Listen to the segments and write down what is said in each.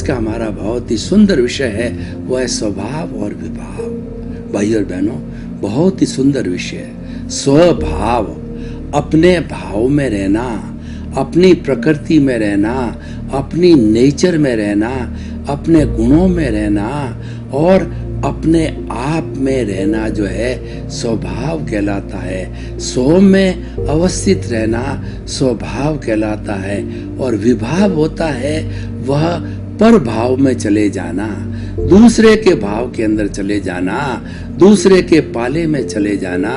का हमारा बहुत ही सुंदर विषय है, वो है स्वभाव और विभाव। भाइयों और बहनों, बहुत ही सुंदर विषय है। स्वभाव, अपने भाव में रहना, अपनी प्रकृति में रहना, अपनी नेचर में रहना, अपने गुणों में रहना और अपने आप में रहना जो है स्वभाव कहलाता है। स्व में अवस्थित रहना स्वभाव कहलाता है। और विभाव होता है वह पर भाव में चले जाना, दूसरे के भाव के अंदर चले जाना, दूसरे के पाले में चले जाना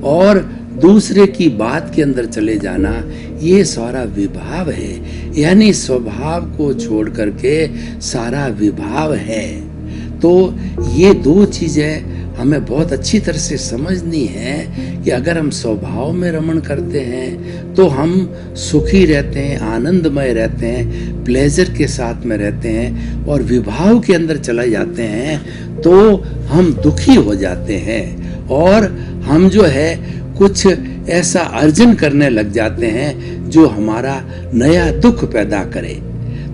और दूसरे की बात के अंदर चले जाना, ये सारा विभाव है। यानी स्वभाव को छोड़ करके सारा विभाव है। तो ये दो चीजें हमें बहुत अच्छी तरह से समझनी है कि अगर हम स्वभाव में रमण करते हैं तो हम सुखी रहते हैं, आनंदमय रहते हैं, प्लेजर के साथ में रहते हैं, और विभाव के अंदर चले जाते हैं तो हम दुखी हो जाते हैं और हम जो है कुछ ऐसा अर्जन करने लग जाते हैं जो हमारा नया दुख पैदा करे।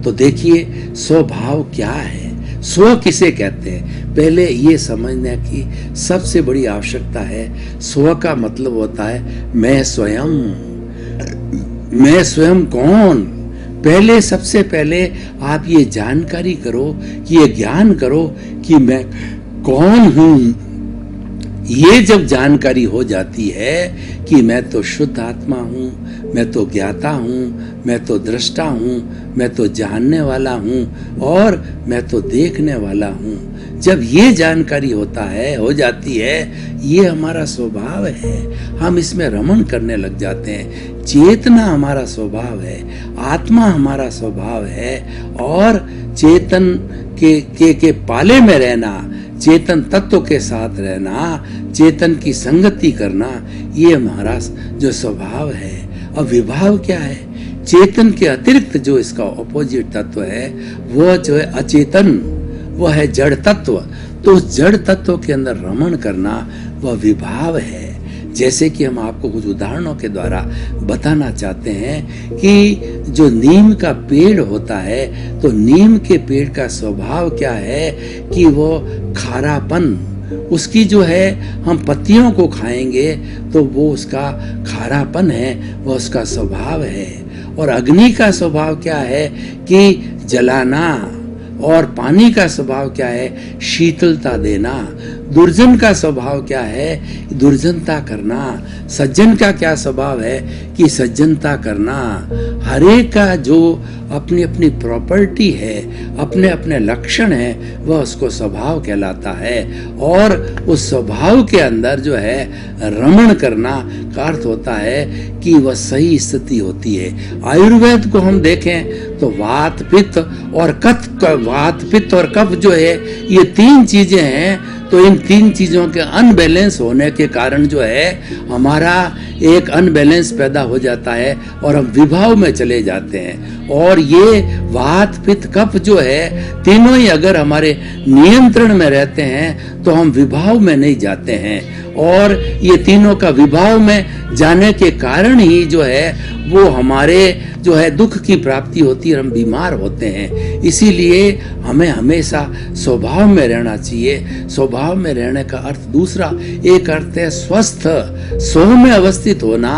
तो देखिए स्वभाव क्या है, स्व किसे कहते हैं, पहले ये समझने की सबसे बड़ी आवश्यकता है। स्व का मतलब होता है मैं स्वयं। मैं स्वयं कौन? पहले सबसे पहले आप ये जानकारी करो, ये ज्ञान करो कि मैं कौन हूं। ये जब जानकारी हो जाती है कि मैं तो शुद्ध आत्मा हूँ, मैं तो ज्ञाता हूँ, मैं तो दृष्टा हूँ, मैं तो जानने वाला हूँ और मैं तो देखने वाला हूँ, जब ये जानकारी हो जाती है, ये हमारा स्वभाव है, हम इसमें रमण करने लग जाते हैं। चेतना हमारा स्वभाव है, आत्मा हमारा स्वभाव है और चेतन के पाले में रहना, चेतन तत्व के साथ रहना, चेतन की संगति करना, ये हमारा जो स्वभाव है। अब विभाव क्या है? चेतन के अतिरिक्त जो इसका ऑपोजिट तत्व है वह जो है अचेतन, वह है जड़ तत्व। तो उस जड़ तत्व के अंदर रमण करना वह विभाव है। जैसे कि हम आपको कुछ उदाहरणों के द्वारा बताना चाहते हैं कि जो नीम का पेड़ होता है, तो नीम के पेड़ का स्वभाव क्या है कि वो खारापन, उसकी जो है हम पत्तियों को खाएंगे तो वो उसका खारापन है, वो उसका स्वभाव है। और अग्नि का स्वभाव क्या है कि जलाना, और पानी का स्वभाव क्या है? शीतलता देना। दुर्जन का स्वभाव क्या है? दुर्जनता करना। सज्जन का क्या स्वभाव है? कि सज्जनता करना। हर एक का जो अपनी अपनी प्रॉपर्टी है, अपने अपने लक्षण है, वह उसको स्वभाव कहलाता है। और उस स्वभाव के अंदर जो है रमण करना का अर्थ होता है कि वह सही स्थिति होती है। आयुर्वेद को हम देखें तो वात पित्त और वात पित्त और कफ जो है, ये तीन चीजें हैं। तो इन तीन चीजों के अनबैलेंस होने के कारण जो है हमारा एक अनबैलेंस पैदा हो जाता है और हम विभाव में चले जाते हैं। और ये वात पित्त कफ जो है, तीनों ही अगर हमारे नियंत्रण में रहते हैं तो हम विभाव में नहीं जाते हैं। और ये तीनों का विभाव में जाने के कारण ही जो है वो हमारे जो है दुख की प्राप्ति होती है, हम बीमार होते हैं। इसीलिए हमें हमेशा स्वभाव में रहना चाहिए। स्वभाव में रहने का अर्थ दूसरा एक अर्थ है स्वस्थ। स्व में अवस्थित होना,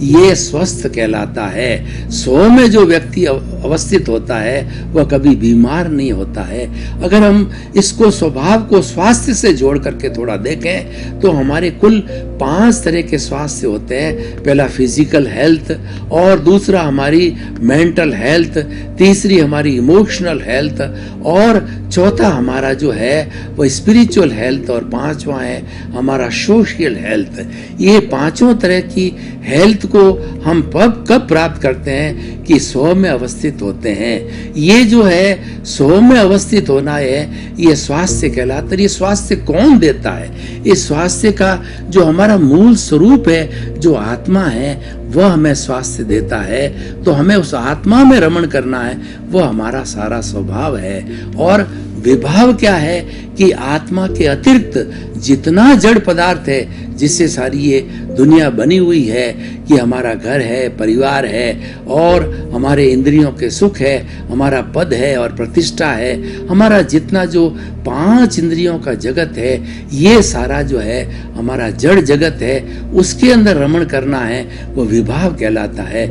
ये स्वस्थ कहलाता है। स्व में जो व्यक्ति अवस्थित होता है वह कभी बीमार नहीं होता है। अगर हम इसको स्वभाव को स्वास्थ्य से जोड़ करके थोड़ा देखें तो हमारे कुल 5 तरह के स्वास्थ्य होते हैं। पहला फिजिकल हेल्थ, और दूसरा हमारी मेंटल हेल्थ, तीसरी हमारी इमोशनल हेल्थ, और चौथा हमारा जो है वो स्पिरिचुअल हेल्थ, और पांचवा है हमारा सोशल हेल्थ। ये पांचों तरह की हेल्थ को हम कब प्राप्त करते हैं कि स्व में अवस्थित होते हैं। ये जो है स्व में अवस्थित होना है, ये स्वास्थ्य कहलाता है। ये स्वास्थ्य कौन देता है? इस स्वास्थ्य का जो हमारा मूल स्वरूप है, जो आत्मा है, वह हमें स्वास्थ्य देता है। तो हमें उस आत्मा में रमण करना है, वह हमारा सारा स्वभाव है। और विभाव क्या है कि आत्मा के अतिरिक्त जितना जड़ पदार्थ है जिससे सारी ये दुनिया बनी हुई है, कि हमारा घर है, परिवार है और हमारे इंद्रियों के सुख है, हमारा पद है और प्रतिष्ठा है, हमारा जितना जो 5 इंद्रियों का जगत है, ये सारा जो है हमारा जड़ जगत है, उसके अंदर रमण करना है, वो विभाव कहलाता है।